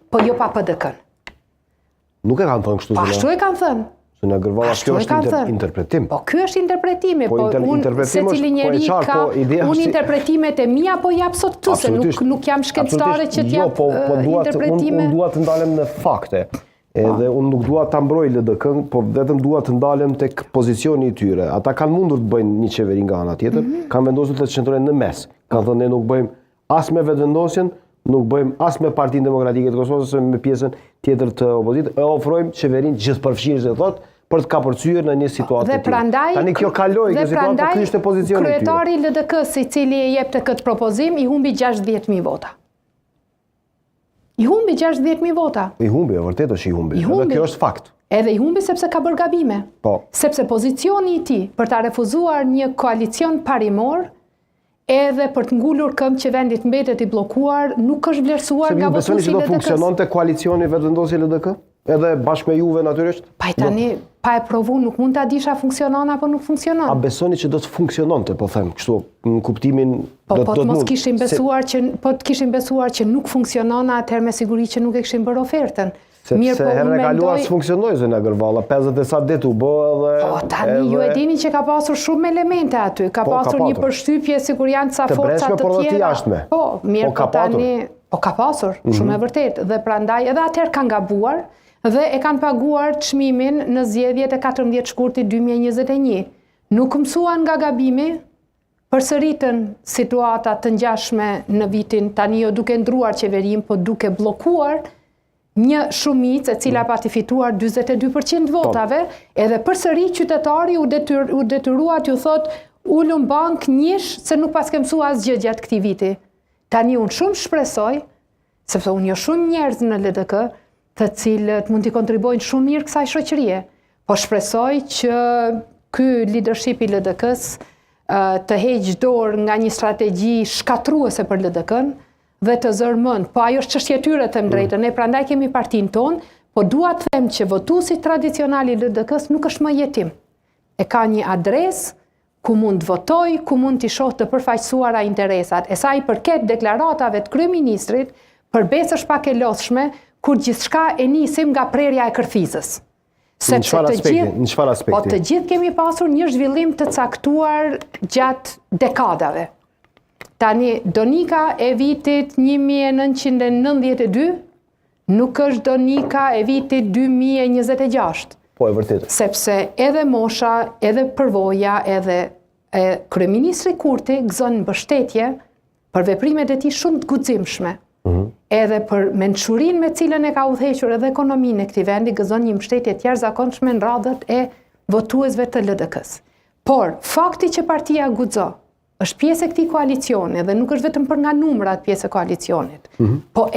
po jo pa PDK-n. Nuk e kanë thënë kështu. Ashtu e kanë thënë. Zona Gërvalla, kjo është interpretim. Po ky është interpretimi, po unë secili njeri ka interpretimet e mia po jap sot këtu se nuk jam shkencëtare që t'jap interpretime. Unë dua të ndalem në fakte. Edhe unë nuk dua ta mbroj LDK-n, po vetëm dua të ndalem tek pozicioni i tyre. Ata kanë mundur të bëjnë një qeveri nga ana tjetër, kanë vendosur të qëndrojnë në mes. Kanë thënë ne nuk bëjmë as me vetëvendosjen, nuk bëjmë as me Partinë Demokratike të Kosovës ose me pjesën tjetër të opozitës, e ofrojmë qeverinë gjithëpërfshirëse thotë për të kapërcyer në një situatë të tillë. Tani kjo kaloi kjo situatë, ky ishte pozicioni i tyre. Kryetari i LDK-s i cili e jepte këtë propozim i humbi 60.000 vota. I humbi 60.000 vota. I humbi, vërtet është i humbi. Edhe kjo është fakt. Edhe i humbi sepse ka bërë gabime. Po. Sepse pozicioni i tij për ta refuzuar një koalicion parimor edhe për të ngulur këmbë që vendi të mbetet i bllokuar nuk është vlerësuar nga votuesit e LDK-s. Besoni që do funksiononte koalicioni vetëvendosje LDK? Edhe bashkë me Juve natyrisht? Pa tani, pa e provu, nuk mund ta disha funksionon apo nuk funksionon. A besoni që do të funksiononte, po them, kështu në kuptimin po të mos kishin besuar që të kishin besuar që nuk funksionon, atëherë me siguri që nuk e kishin bërë ofertën. Sepse herën e kaluar s'funksionoi Zona Gërvalla, 50 e sa ditë u bë edhe. Po tani ju e dini që ka pasur shumë elemente aty, ka pasur një përshtypje sikur janë ca forca të tjera. Po, mirë, po tani po ka pasur, shumë e vërtet, dhe prandaj edhe atëherë kanë gabuar dhe e kanë paguar çmimin në zgjedhjet e 14 shkurtit 2021. Nuk mësuan nga gabimi, përsëritën situata të ngjashme në vitin tani jo duke ndruar qeverinë, po duke bllokuar një shumicë e cila pati fituar 42% votave, edhe përsëri qytetari u detyrua t'ju thot ulën bank njësh se nuk pas ke mësuar asgjë gjatë këtij viti. Tani unë shumë shpresoj, sepse unë jo shumë njerëz në LDK, të cilët mund t'i kontribojnë shumë mirë kësaj shoqërie. Po shpresoj që ky leadership i LDK-s të heqë dorë nga një strategji shkatruese për LDK-n dhe të zërmend. Po ajo është çështje e tyre të drejtën. Ne prandaj kemi partinë tonë, po dua të them që votuesi tradicional i LDK-s nuk është më jetim. E ka një adresë ku mund të votoj, ku mund t'i shohë të përfaqësuara interesat. E sa i përket deklaratave të kryeministrit, përbesë është pak e lodhshme, kur gjithçka e nisim nga prerja e kërthizës. Në çfarë aspekti? Po të gjithë kemi pasur një zhvillim të caktuar gjatë dekadave. Tani, Donika e vitit 1992 nuk është Donika e vitit 2026. Po, e vërtet. Sepse edhe mosha, edhe përvoja, edhe kryeministri Kurti gëzon mbështetje për veprimet e tij shumë të guximshme. Edhe për mençurinë me cilën e ka udhëhequr edhe ekonominë e këtij vendi gëzon një mbështetje të jashtëzakonshme në radhët e votuesve të LDK-s. Por fakti që partia guxo është pjesë e këtij koalicioni dhe nuk është vetëm për nga numrat pjesë e koalicionit, po